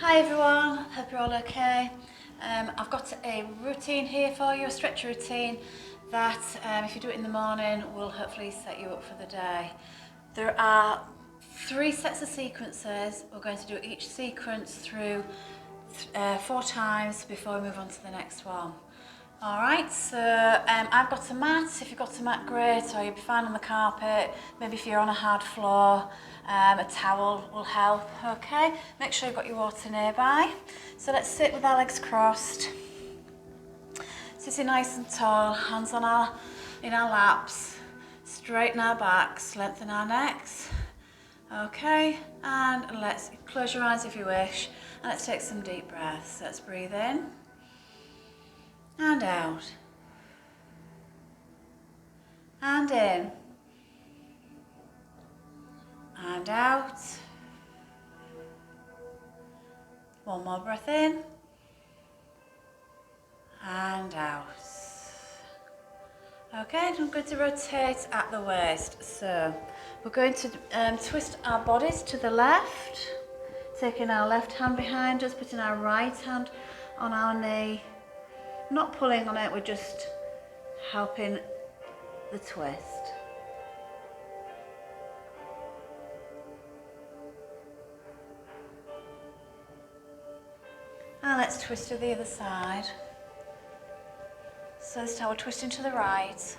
Hi everyone, hope you're all okay. I've got a routine here for you, a stretch routine that if you do it in the morning will hopefully set you up for the day. There are 3 sets of sequences. We're going to do each sequence through 4 times before we move on to the next one. Alright, so I've got a mat. If you've got a mat, great, or you'll be fine on the carpet. Maybe if you're on a hard floor, a towel will help, okay? Make sure you've got your water nearby. So let's sit with our legs crossed. Sitting nice and tall, hands on in our laps. Straighten our backs, lengthen our necks. Okay, and let's close your eyes if you wish. And let's take some deep breaths. Let's breathe in. And out. And in. And out. One more breath in. And out. Okay, I'm going to rotate at the waist. So we're going to twist our bodies to the left. Taking our left hand behind us, putting our right hand on our knee. Not pulling on it, we're just helping the twist. And let's twist to the other side. So this time we're twisting to the right.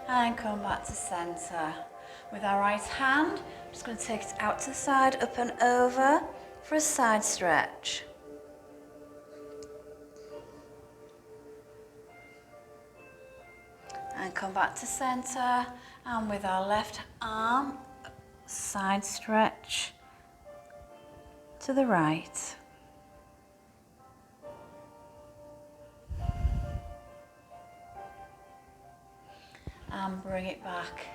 And come back to centre. With our right hand, I'm just going to take it out to the side, up and over for a side stretch. And come back to centre, and with our left arm, side stretch to the right. And bring it back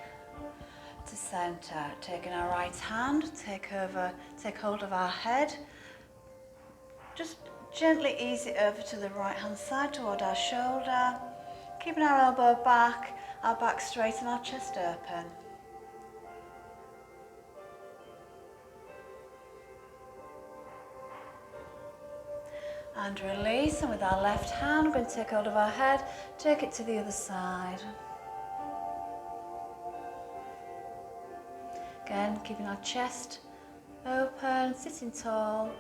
to centre. Taking our right hand, take hold of our head. Just gently ease it over to the right hand side toward our shoulder. Keeping our elbow back, our back straight and our chest open. And release, and with our left hand, we're going to take hold of our head, take it to the other side. Again, keeping our chest open, sitting tall.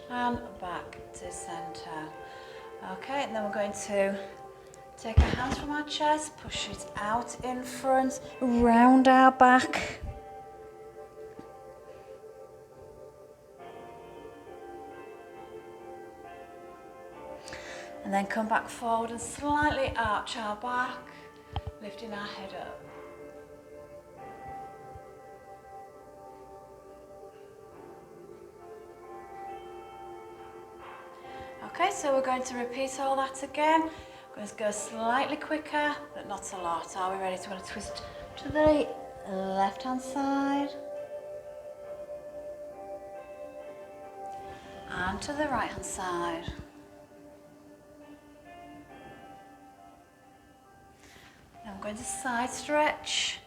And back to centre. Okay, and then we're going to take our hands from our chest, push it out in front, round our back. And then come back forward and slightly arch our back, lifting our head up. Okay, so we're going to repeat all that again. We're going to go slightly quicker, but not a lot. Are we ready? So we're going to twist to the left hand side. And to the right hand side. Then we're going to side stretch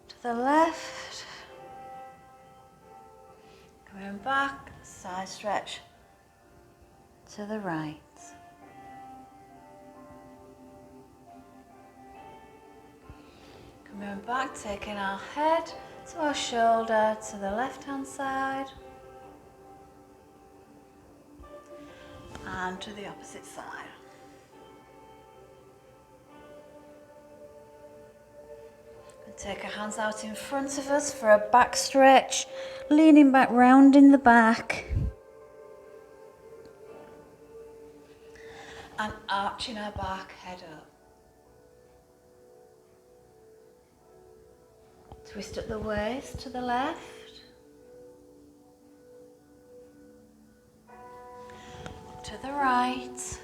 to the left. Coming back, side stretch to the right. Coming back, taking our head to our shoulder to the left hand side. And to the opposite side. And take our hands out in front of us for a back stretch, leaning back, rounding the back. And arching our back, head up. Twist at the waist to the left. To the right.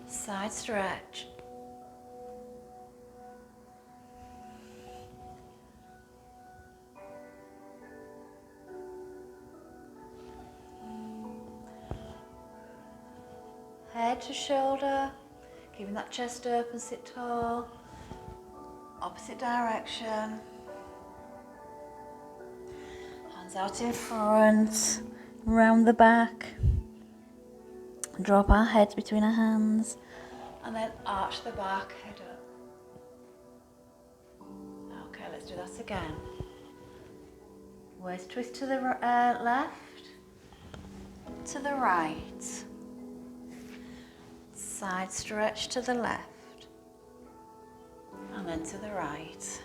Side stretch. head to shoulder, keeping that chest open, sit tall. Opposite direction. Hands out in front, round the back. Drop our heads between our hands and then arch the back, head up. Okay, let's do that again. Waist twist to the left, to the right. Side stretch to the left and then to the right.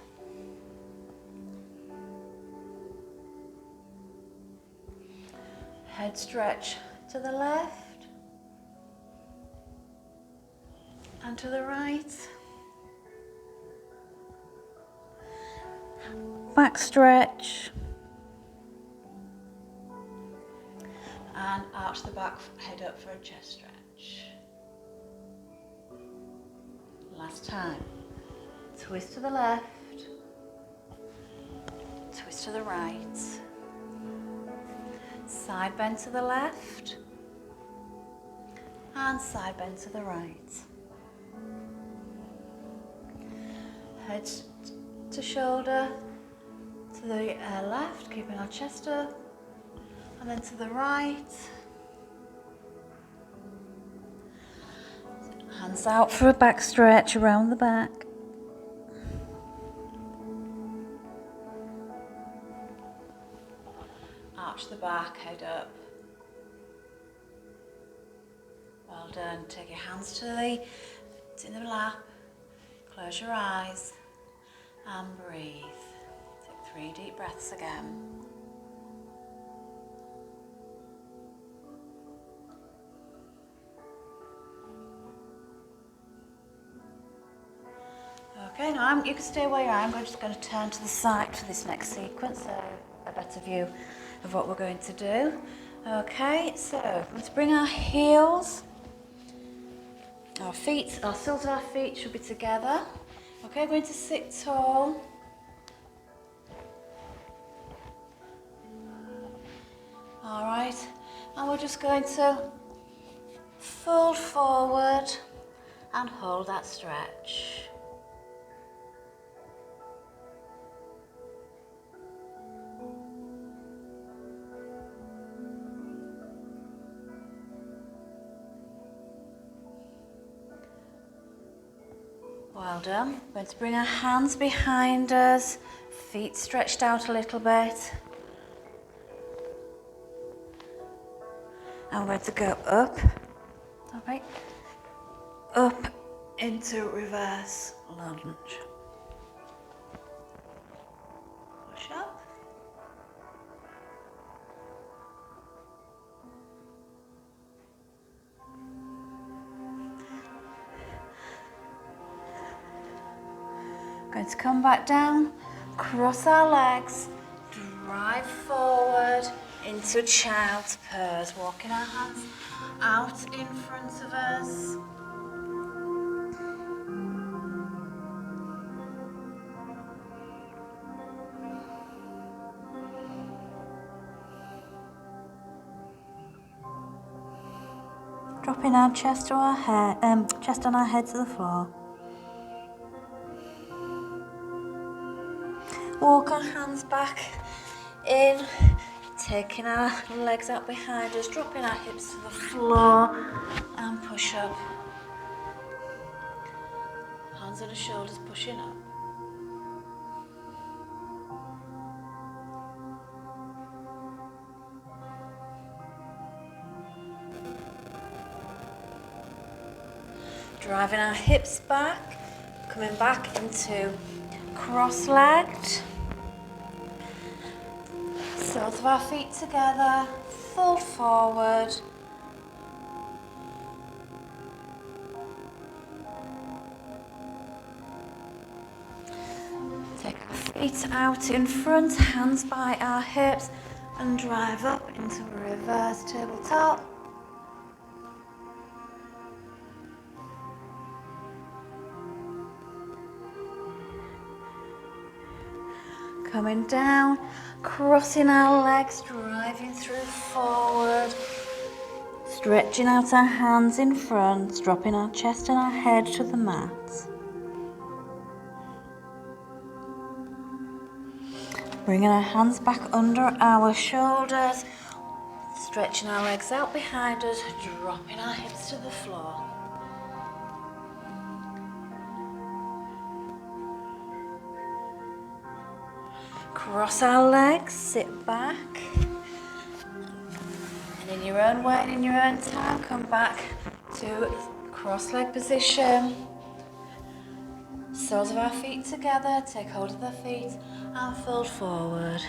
Head stretch to the left and to the right. Back stretch. And arch the back, head up for a chest stretch. Last time. Twist to the left. Twist to the right. Side bend to the left. And side bend to the right. Head to shoulder, to the left, keeping our chest up, and then to the right. Hands out for a back stretch around the back. Arch the back, head up. Well done. Take your hands in the lap. Close your eyes and breathe. Take 3 deep breaths again. Okay, now you can stay where you are. I'm just going to turn to the side for this next sequence, so a better view of what we're going to do. Okay, so let's bring our heels. Our soles of our feet should be together. Okay, we're going to sit tall. All right, and we're just going to fold forward and hold that stretch. Well done. We're going to bring our hands behind us, feet stretched out a little bit. And we're going to go up, all right, up into reverse lunge. Push up. Going to come back down, cross our legs, drive forward into child's pose, walking our hands out in front of us. Dropping our chest to our head, chest on our head to the floor. Walk our hands back in, taking our legs out behind us, dropping our hips to the floor and push up. Hands on the shoulders, pushing up. Driving our hips back, coming back into cross-legged. Soles of our feet together, fold forward. Take our feet out in front, hands by our hips, and drive up into a reverse tabletop. Coming down, crossing our legs, driving through forward, Stretching out our hands in front, dropping our chest and our head to the mat. Bringing our hands back under our shoulders, stretching our legs out behind us, dropping our hips to the floor. Cross our legs, sit back. And in your own way and in your own time, come back to cross-leg position. Soles of our feet together, take hold of the feet and fold forward.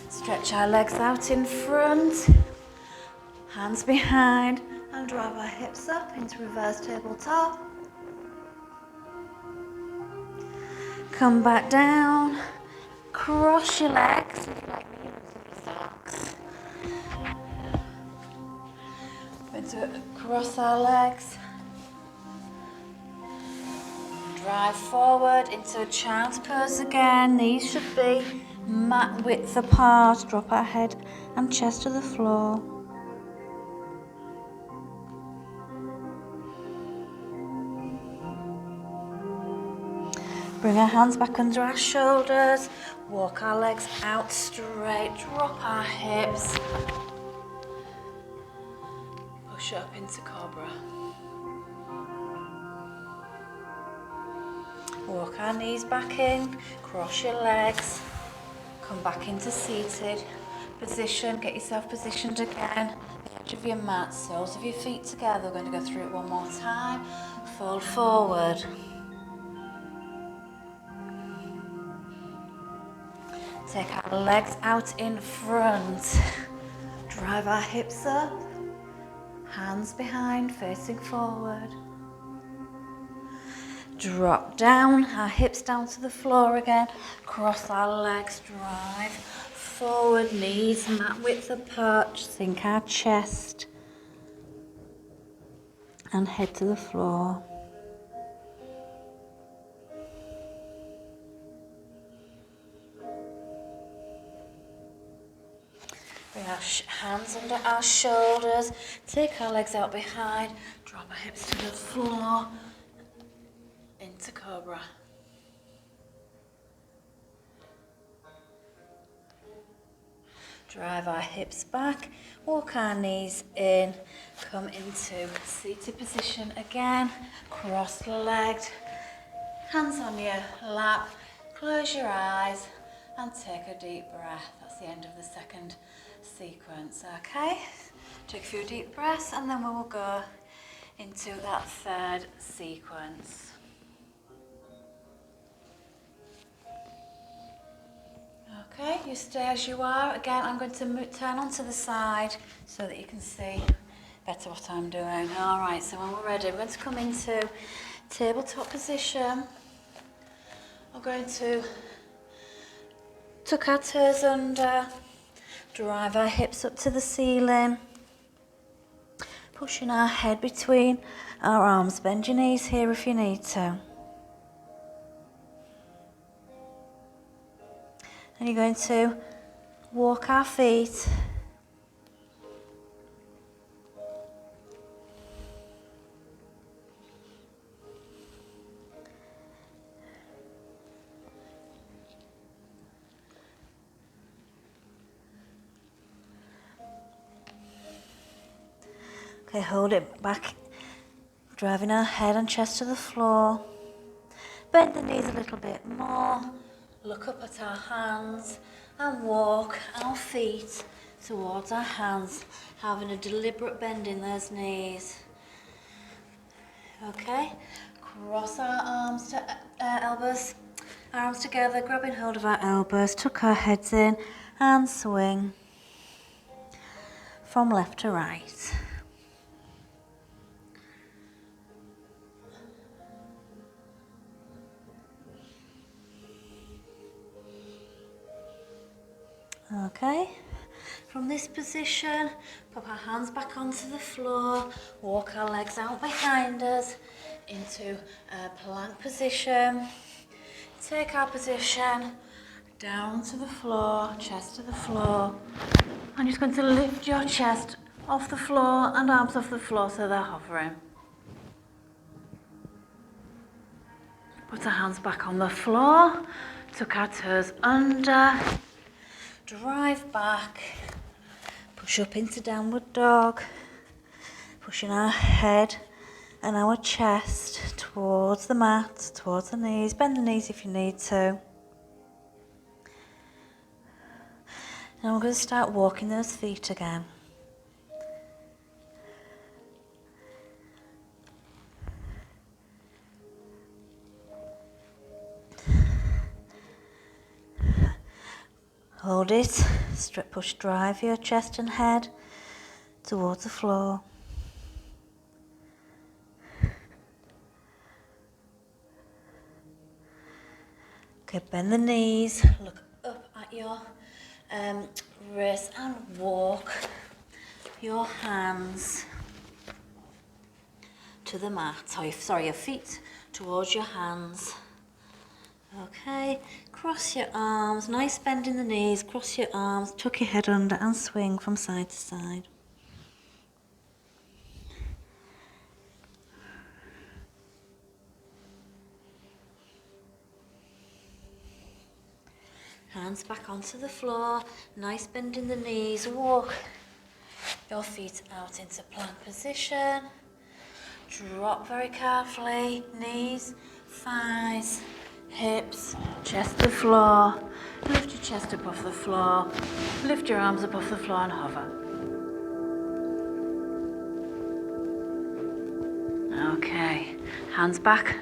Stretch our legs out in front, hands behind, and drive our hips up into reverse tabletop. Come back down, cross your legs, going to cross our legs, drive forward into a child's pose again. Knees should be mat width apart, drop our head and chest to the floor. Bring our hands back under our shoulders, walk our legs out straight, drop our hips, push up into Cobra. Walk our knees back in, cross your legs, come back into seated position, get yourself positioned again, the edge of your mat, soles of your feet together. We're going to go through it one more time, fold forward. Take our legs out in front, drive our hips up, hands behind, facing forward. Drop down, our hips down to the floor again, cross our legs, drive forward, knees mat width apart, sink our chest and head to the floor. Bring our hands under our shoulders, take our legs out behind, drop our hips to the floor, into Cobra. Drive our hips back, walk our knees in, come into seated position again, cross-legged, hands on your lap, close your eyes and take a deep breath. That's the end of the second sequence, okay? Take a few deep breaths and then we will go into that third sequence. Okay, you stay as you are. Again, I'm going to turn onto the side so that you can see better what I'm doing. All right, so when we're ready, we're going to come into tabletop position. We're going to tuck our toes under, drive our hips up to the ceiling, pushing our head between our arms. Bend your knees here if you need to. And you're going to walk our feet okay, hold it back, driving our head and chest to the floor. Bend the knees a little bit more. Look up at our hands and walk our feet towards our hands, having a deliberate bend in those knees. Okay, cross our arms to elbows, arms together, grabbing hold of our elbows, tuck our heads in and swing from left to right. Okay, from this position, pop our hands back onto the floor, walk our legs out behind us into a plank position. Take our position, down to the floor, chest to the floor. And you're just going to lift your chest off the floor and arms off the floor so they're hovering. Put our hands back on the floor, tuck our toes under, drive back, push up into downward dog, pushing our head and our chest towards the mat, towards the knees. Bend the knees if you need to. Now we're going to start walking those feet again. Hold it, push, drive your chest and head towards the floor. Okay, bend the knees, look up at your wrist and walk your hands to the mat. Sorry, your feet towards your hands. Okay, cross your arms, nice bend in the knees, cross your arms, tuck your head under and swing from side to side. Hands back onto the floor, nice bend in the knees, walk your feet out into plank position. Drop very carefully, knees, thighs, hips, chest to the floor. Lift your chest up off the floor, lift your arms up off the floor and hover. Okay, hands back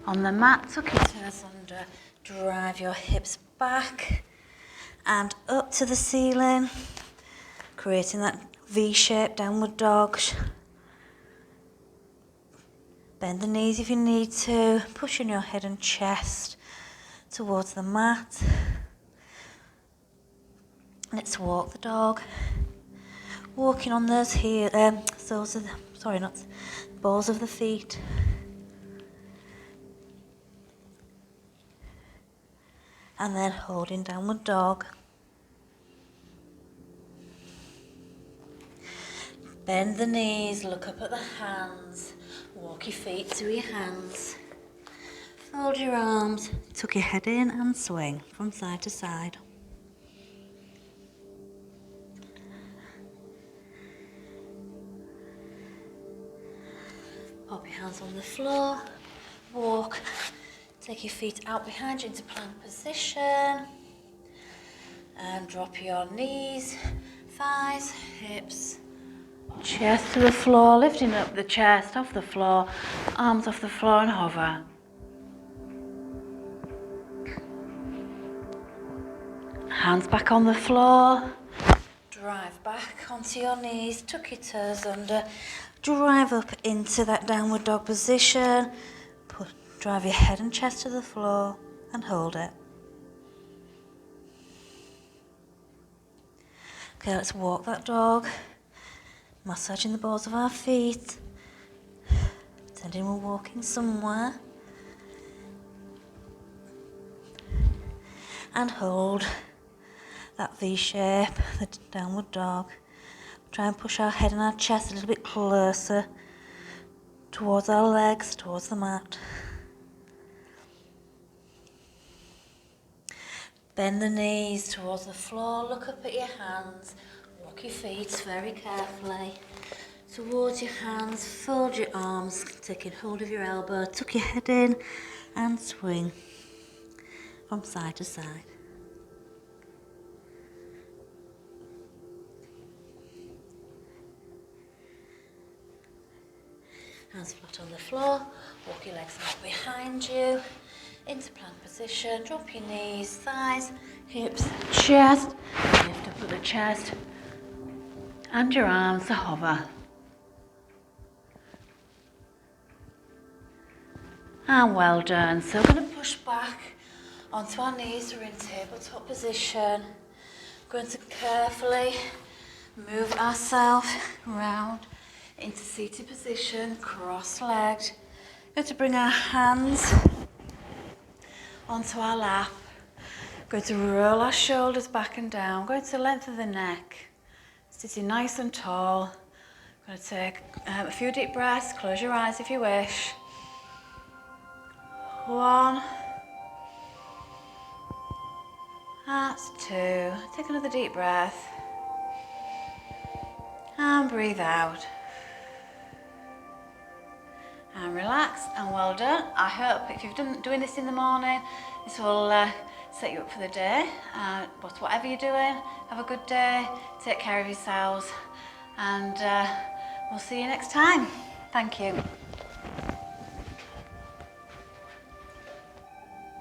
on the mat, tuck your toes under, drive your hips back and up to the ceiling, creating that V-shaped downward dog. Bend the knees if you need to, pushing your head and chest towards the mat. Let's walk the dog. Walking on those balls of the feet. And then holding downward dog. Bend the knees, look up at the hands, walk your feet to your hands. Fold your arms, tuck your head in and swing from side to side. Pop your hands on the floor, walk. Take your feet out behind you into plank position and drop your knees, thighs, hips, chest to the floor, lifting up the chest off the floor, arms off the floor and hover. Hands back on the floor, drive back onto your knees, tuck your toes under, drive up into that downward dog position. Drive your head and chest to the floor and hold it. Okay, let's walk that dog, massaging the balls of our feet, pretending we're walking somewhere. And hold that V shape, the downward dog. Try and push our head and our chest a little bit closer towards our legs, towards the mat. Bend the knees towards the floor, look up at your hands, walk your feet very carefully towards your hands, fold your arms, taking hold of your elbow, tuck your head in and swing from side to side. Hands flat on the floor, walk your legs out behind you. Into plank position, drop your knees, thighs, hips, chest, lift up with the chest and your arms to hover. And well done. So we're going to push back onto our knees, we're in tabletop position. We're going to carefully move ourselves around into seated position, cross-legged. We're going to bring our hands onto our lap, Going to roll our shoulders back and down, going to the length of the neck, sitting nice and tall. Going to take a few deep breaths, close your eyes if you wish. 1, that's 2. Take another deep breath and breathe out. And relax, and well done. I hope if you've done doing this in the morning, this will set you up for the day. But whatever you're doing, have a good day, take care of yourselves, and we'll see you next time. Thank you.